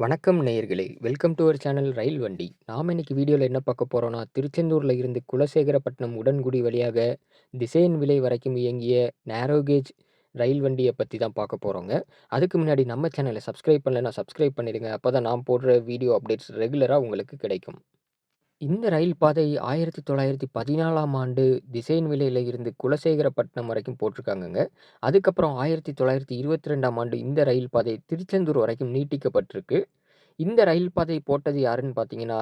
வணக்கம் நேயர்களே! Welcome to our channel ரயில் வண்டி. நாம இன்னைக்கு வீடியோல என்ன பார்க்க போறோம்னா, திருச்செந்தூர்ல இருந்து குலசேகரப்பட்டினம் உடன்குடி வழியாக திசையன் விலை வரைக்கும் இயங்கிய நேரோ கேஜ் ரயில் வண்டிய பத்தி தான் பார்க்க போறோங்க. அதுக்கு முன்னாடி நம்ம சேனல சப்ஸ்கிரைப் பண்ணலன்னா சப்ஸ்கிரைப் பண்ணிடுங்க. அப்பதான் நான் போடுற வீடியோ அப்டேட்ஸ் ரெகுலரா உங்களுக்கு கிடைக்கும். இந்த ரயில் பாதை 1914ஆம் ஆண்டு திசையன் விலையில இருந்து குலசேகரப்பட்டினம் வரைக்கும் போட்டிருக்காங்கங்க. அதுக்கப்புறம் 1922ஆம் ஆண்டு இந்த ரயில் பாதை திருச்செந்தூர் வரைக்கும் நீட்டிக்கப்பட்டிருக்கு. இந்த ரயில் பாதை போட்டது யாருன்னு பார்த்தீங்கன்னா,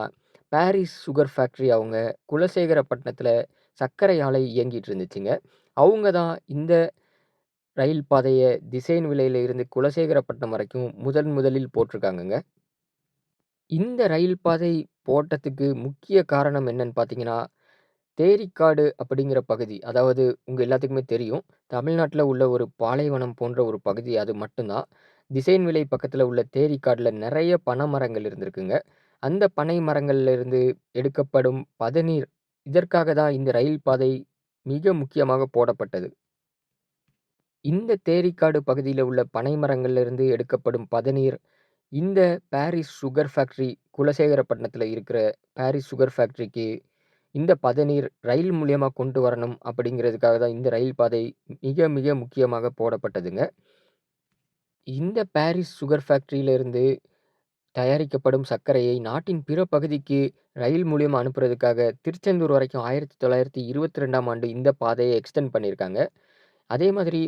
பாரிஸ் சுகர் ஃபேக்டரி அவங்க குலசேகரப்பட்டினத்தில சர்க்கரை ஆலை இயங்கிட்டு இருந்துச்சுங்க. அவங்க தான் இந்த ரயில் பாதைய திசையன் விலையில இருந்து குலசேகரப்பட்டினம் வரைக்கும் முதலில் போட்டிருக்காங்கங்க. இந்த ரயில் பாதை போட்டதுக்கு முக்கிய காரணம் என்னன்னு பார்த்தீங்கன்னா, தேரிக்காடு அப்படிங்கிற பகுதி. அதாவது உங்க எல்லாத்துக்குமே தெரியும். தமிழ்நாட்டுல உள்ள ஒரு பாலைவனம் போன்ற ஒரு பகுதி அது மட்டும் தான். திசையன் விலை பக்கத்துல உள்ள தேரிக்காடுல நெறைய பனைமரங்கள் இருந்திருக்குங்க. அந்த பனை மரங்கள்ல இருந்து எடுக்கப்படும் பதநீர், இதற்காக தான் இந்த ரயில் பாதை மிக முக்கியமாக போடப்பட்டது. இந்த தேரிக்காடு பகுதியில உள்ள பனை மரங்கள்ல இருந்து எடுக்கப்படும் பதநீர், இந்த பாரிஸ் சுகர் ஃபேக்டரி குலசேகரப்பட்டினத்தில இருக்கிற பாரிஸ் சுகர் ஃபேக்டரிக்கு இந்த பதநீர் ரயில் மூலியமா கொண்டு வரணும் அப்படிங்கிறதுக்காக தான் இந்த ரயில் பாதை மிக, மிக முக்கியமாக போடப்பட்டதுங்க. இந்த பாரிஸ் சுகர் ஃபேக்டரியிலிருந்து தயாரிக்கப்படும் சர்க்கரையை நாட்டின் பிற பகுதிக்கு ரயில் மூலியமா அனுப்புறதுக்காக திருச்செந்தூர் வரைக்கும் 1922ஆம் ஆண்டு இந்த பாதைய எக்ஸ்டெண்ட் பண்ணியிருக்காங்க. அதே மாதிரி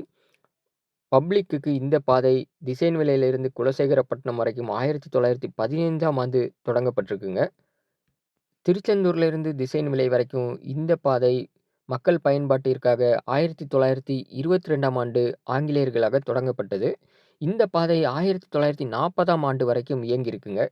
பப்ளிக்குக்கு இந்த பாதை திசையன் விலையிலிருந்து குலசேகரப்பட்டினம் வரைக்கும் 1915ஆம் ஆண்டு தொடங்கப்பட்டிருக்குங்க. திருச்செந்தூர்ல இருந்து திசையன் விலை வரைக்கும் இந்த பாதை மக்கள் பயன்பாட்டிற்காக 1922ஆம் ஆண்டு ஆங்கிலேயர்களால தொடங்கப்பட்டது. இந்த பாதை 1940ஆம் ஆண்டு வரைக்கும் இயங்கியிருக்குங்க.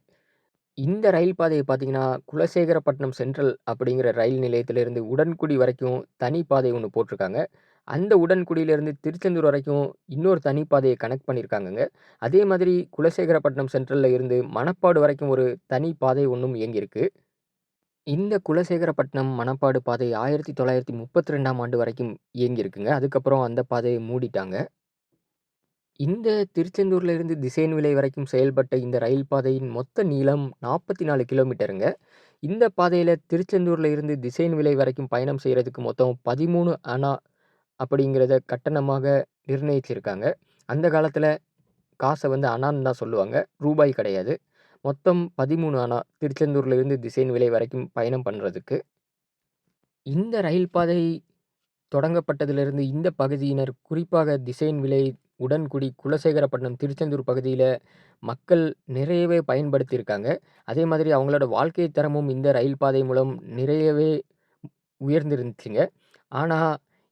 இந்த ரயில் பாதைய பார்த்தீங்கன்னா, குலசேகரப்பட்டினம் சென்ட்ரல் அப்படிங்கிற ரயில் நிலையத்திலிருந்து உடன்குடி வரைக்கும் தனி பாதை ஒண்ணு போட்டிருக்காங்க. அந்த உடன்குடியிலிருந்து திருச்செந்தூர் வரைக்கும் இன்னொரு தனி பாதைய கனெக்ட் பண்ணியிருக்காங்கங்க. அதே மாதிரி குலசேகரப்பட்டினம் சென்ட்ரல்ல இருந்து மணப்பாடு வரைக்கும் ஒரு தனி பாதை ஒண்ணும் இயங்கியிருக்கு. இந்த குலசேகரப்பட்டினம் மணப்பாடு பாதை 1932ஆம் ஆண்டு வரைக்கும் இயங்கியிருக்குங்க. அதுக்கப்புறம் அந்த பாதைய மூடிட்டாங்க. இந்த திருச்செந்தூர்ல இருந்து திசையன் விலை வரைக்கும் செயல்பட்ட இந்த ரயில் பாதையின் மொத்த நீளம் 44 கிலோமீட்டருங்க. இந்த பாதையில திருச்செந்தூர்ல இருந்து திசையன் விலை வரைக்கும் பயணம் செய்றதுக்கு மொத்தம் 13 அணா அப்படிங்கிறத கட்டணமாக நிர்ணயிச்சிருக்காங்க. அந்த காலத்துல காச வந்து அணான்னு தான் சொல்லுவாங்க. ரூபாய் கிடையாது. மொத்தம் 13 அணா திருச்செந்தூர்ல இருந்து திசையன் விலை வரைக்கும் பயணம் பண்றதுக்கு. இந்த ரயில் பாதை தொடங்கப்பட்டதிலிருந்து இந்த பகுதியினர் குறிப்பாக திசையன் விலை, உடன்குடி, குலசேகரப்பட்டினம், திருச்செந்தூர் பகுதியில மக்கள் நிறையவே பயன்படுத்தியிருக்காங்க. அதே மாதிரி அவங்களோட வாழ்க்கை தரமும் இந்த ரயில் பாதை மூலம் நிறையவே உயர்ந்திருந்துச்சுங்க. ஆனா,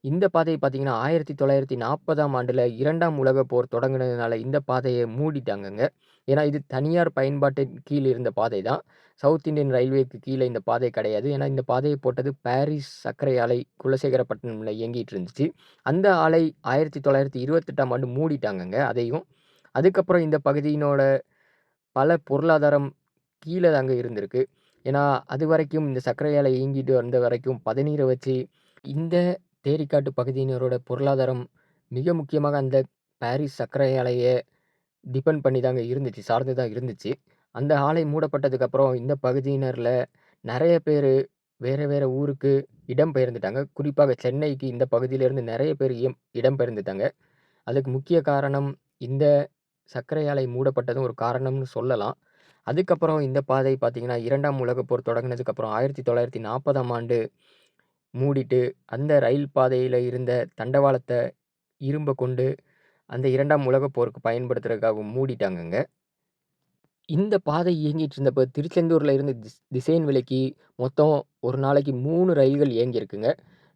இந்த பாதை பார்த்தீங்கன்னா, 1940ஆம் ஆண்டுல 2ஆம் உலகப் போர் தொடங்குனதுனால இந்த பாதைய மூடிட்டாங்கங்க. ஏன்னா, இது தனியார் பயன்பாட்டின் கீழ் இருந்த பாதை தான். சவுத் இந்தியன் ரயில்வேக்கு கீழ இந்த பாதை கிடையாது. ஏன்னா, இந்த பாதைய போட்டது பாரிஸ் சர்க்கரை ஆலை குலசேகரப்பட்டினம்ல இயங்கிட்டு இருந்துச்சு. அந்த ஆலை 1928ஆம் ஆண்டு மூடிட்டாங்கங்க அதையும். அதுக்கப்புறம் இந்த பகுதியினோட பல பொருளாதாரம் கீழ தாங்க இருந்திருக்கு. ஏன்னா, அதுவரைக்கும் இந்த சர்க்கரை ஆலை இயங்கிட்டு வந்த வரைக்கும் பதநீர வச்சு இந்த தேரிக்காட்டு பகுதியினரோட பொருளாதாரம் மிக முக்கியமாக அந்த பாரிஸ் சர்க்கரை ஆலைய டிபெண்ட் பண்ணி தாங்க இருந்துச்சு. சார்ந்து தான் இருந்துச்சு. அந்த ஆலை மூடப்பட்டதுக்கப்புறம் இந்த பகுதியினர்ல நெறைய பேரு வேற வேற ஊருக்கு இடம்பெயர்ந்துட்டாங்க. குறிப்பாக சென்னைக்கு இந்த பகுதியிலிருந்து நெறைய பேர் இடம்பெயர்ந்துட்டாங்க. அதுக்கு முக்கிய காரணம் இந்த சர்க்கரை ஆலை மூடப்பட்டதும் ஒரு காரணம்னு சொல்லலாம். அதுக்கப்புறம் இந்த பாதை பார்த்தீங்கன்னா, 2ஆம் உலகப் போர் தொடங்குனதுக்கப்புறம் 1940ஆம் ஆண்டு மூடிட்டு, அந்த ரயில் பாதையில இருந்த தண்டவாளத்த இரும்ப கொண்டு அந்த 2ஆம் உலகப் போருக்கு பயன்படுத்துறதுக்காக மூடிட்டாங்கங்க. இந்த பாதை இயங்கிட்டு இருந்தப்ப திருச்செந்தூர்ல இருந்து திசையன் விலைக்கு மொத்தம் ஒரு நாளைக்கு 3 ரயில்கள் இயங்கியிருக்குங்க.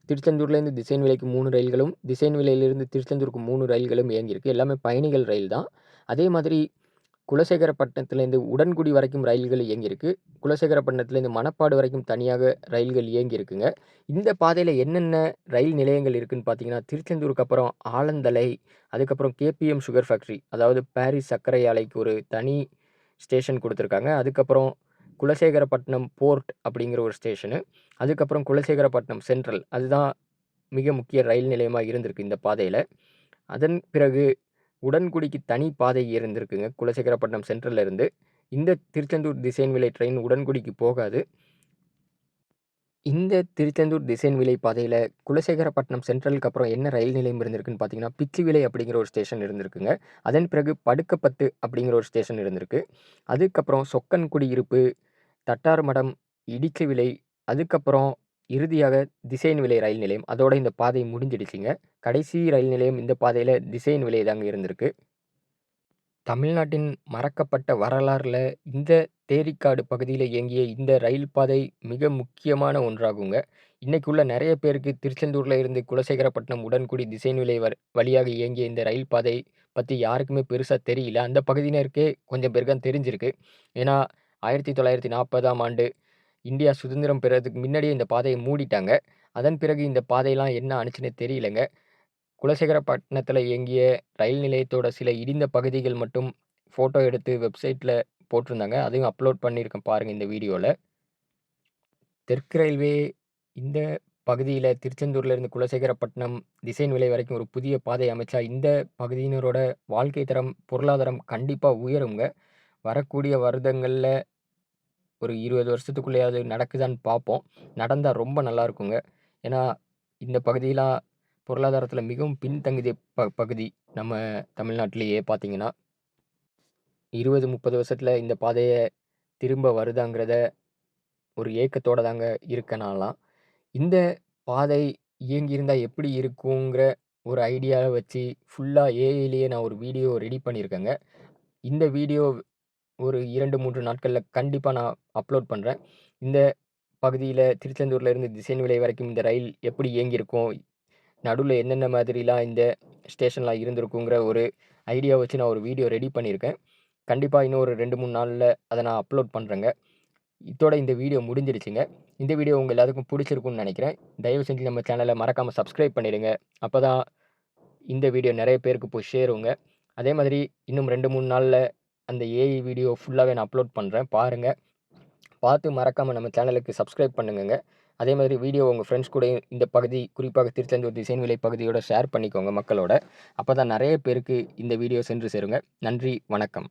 திருச்செந்தூர்லேருந்து திசையன் விலைக்கு 3 ரயில்களும், திசையன் விலையிலிருந்து திருச்செந்தூருக்கு 3 ரயில்களும் இயங்கியிருக்கு. எல்லாமே பயணிகள் ரயில் தான். அதே மாதிரி குலசேகரப்பட்டினத்திலேருந்து உடன்குடி வரைக்கும் ரயில்கள் இயங்கியிருக்கு. குலசேகரப்பட்டினத்திலேருந்து மணப்பாடு வரைக்கும் தனியாக ரயில்கள் இயங்கியிருக்குங்க. இந்த பாதையில என்னென்ன ரயில் நிலையங்கள் இருக்குன்னு பார்த்தீங்கன்னா, திருச்செந்தூருக்கு அப்புறம் ஆலந்தலை, அதுக்கப்புறம் கேபிஎம் சுகர் ஃபேக்டரி, அதாவது பாரிஸ் சர்க்கரை ஆலைக்கு ஒரு தனி ஸ்டேஷன் குடுத்துருக்காங்க. அதுக்கப்புறம் குலசேகரப்பட்டினம் போர்ட் அப்படிங்கிற ஒரு ஸ்டேஷனு. அதுக்கப்புறம் குலசேகரப்பட்டினம் சென்ட்ரல். அதுதான் மிக முக்கிய ரயில் நிலையமா இருந்திருக்கு இந்த பாதையில. அதன் பிறகு உடன்குடிக்கு தனி பாதை இருந்திருக்குங்க. குலசேகரப்பட்டினம் சென்ட்ரல்ல இருந்து. இந்த திருச்செந்தூர் திசையன் விலை ட்ரெயின் உடன்குடிக்கு போகாது. இந்த திருச்செந்தூர் திசையன் விலை பாதையில குலசேகரப்பட்டினம் சென்ட்ரலுக்கு அப்புறம் என்ன ரயில் நிலையம் இருந்திருக்குன்னு பார்த்தீங்கன்னா, பிச்சுவிலை அப்படிங்கிற ஒரு ஸ்டேஷன் இருந்திருக்குங்க. அதன் பிறகு படுக்கப்பத்து அப்படிங்கிற ஒரு ஸ்டேஷன் இருந்திருக்கு. அதுக்கப்புறம் சொக்கன்குடியிருப்பு, தட்டார்மடம், இடிச்சவிலை, அதுக்கப்புறம் இறுதியாக திசையன் விலை ரயில் நிலையம். அதோட இந்த பாதை முடிஞ்சிடுச்சுங்க. கடைசி ரயில் நிலையம் இந்த பாதையில திசையன் விலை தாங்க இருந்திருக்கு. தமிழ்நாட்டின் மறக்கப்பட்ட வரலாறுல இந்த தேரிக்காடு பகுதியில இயங்கிய இந்த ரயில் பாதை மிக முக்கியமான ஒன்றாகுங்க. இன்னைக்கு உள்ள நெறைய பேருக்கு திருச்செந்தூர்ல இருந்து குலசேகரப்பட்டினம், உடன்குடி, திசையன்விலை வழியாக இயங்கிய இந்த ரயில் பாதை பத்தி யாருக்குமே பெருசா தெரியல. அந்த பகுதியினருக்கே கொஞ்சம் பேருக்கு தான் தெரிஞ்சிருக்கு. ஏன்னா 1940ஆம் ஆண்டு இந்தியா சுதந்திரம் பெறதுக்கு முன்னாடியே இந்த பாதைய மூடிட்டாங்க. அதன் பிறகு இந்த பாதையெல்லாம் என்ன ஆனுச்சுன்னே தெரியலங்க. குலசேகரப்பட்டினத்தில இயங்கிய ரயில் நிலையத்தோட சில இடிந்த பகுதிகள் மட்டும் ஃபோட்டோ எடுத்து வெப்சைட்ல போட்டிருந்தாங்க. அதையும் அப்லோட் பண்ணியிருக்கேன் பாருங்க இந்த வீடியோல. தெற்கு ரயில்வே இந்த பகுதியில திருச்செந்தூர்லேருந்து குலசேகரப்பட்டினம், திசையன் விலை வரைக்கும் ஒரு புதிய பாதை அமைச்சா, இந்த பகுதியினரோட வாழ்க்கை தரம், பொருளாதாரம் கண்டிப்பா உயருங்க. வரக்கூடிய வருடங்கள்ல ஒரு 20 வருஷத்துக்குள்ளேயாவது நடக்குதான்னு பார்ப்போம். நடந்தா ரொம்ப நல்லாருக்குங்க. ஏன்னா, இந்த பகுதிலாம் பொருளாதாரத்தில மிகவும் பின்தங்கிய பகுதி. நம்ம தமிழ்நாட்டிலேயே பார்த்தீங்கன்னா, 20, 30 வருஷத்தில இந்த பாதைய திரும்ப வருதாங்கிறத ஒரு ஏக்கத்தோட தாங்க இருக்கேன் நான்லாம். இந்த பாதை இயங்கியிருந்தா எப்படி இருக்குங்கிற ஒரு ஐடியாவ வச்சு ஃபுல்லா ஏஐலயே நான் ஒரு வீடியோ ரெடி பண்ணியிருக்கேங்க. இந்த வீடியோ ஒரு 2, 3 நாட்கள்ல கண்டிப்பா நான் அப்லோட் பண்றேன். இந்த பகுதியில திருச்செந்தூர்ல இருந்து திசையன்விலை வரைக்கும் இந்த ரயில் எப்படி இயங்கியிருக்கும்? நடுவுல என்னென்ன மாதிரிலாம் இந்த ஸ்டேஷன்லாம் இருந்திருக்குங்கிற ஒரு ஐடியா வச்சு நான் ஒரு வீடியோ ரெடி பண்ணியிருக்கேன். கண்டிப்பா இன்னும் ஒரு 2, 3 நாள்ல அத நான் அப்லோட் பண்றேங்க. இத்தோட இந்த வீடியோ முடிஞ்சிருச்சுங்க. இந்த வீடியோ உங்க எல்லாத்துக்கும் புடிச்சிருக்கும்னு நெனைக்கிறேன். தயவு செஞ்சு நம்ம சேனல மறக்காம சப்ஸ்கிரைப் பண்ணிடுங்க. அப்பதான் இந்த வீடியோ நெறைய பேருக்கு போய் சேருங்க. அதே மாதிரி இன்னும் 2, 3 நாள்ல அந்த ஏஐ வீடியோ ஃபுல்லாவே நான் அப்லோட் பண்றேன். பாருங்க. பார்த்து மறக்காம நம்ம சேனலுக்கு சப்ஸ்கிரைப் பண்ணுங்கங்க. அதே மாதிரி வீடியோ உங்க ஃப்ரெண்ட்ஸ் கூடயும் இந்த பகுதி, குறிப்பாக திருச்செந்தூர் திசையன்விலை பகுதியோட ஷேர் பண்ணிக்கோங்க மக்களோட. அப்பதான் நெறைய பேருக்கு இந்த வீடியோ சென்று சேருங்க. நன்றி, வணக்கம்.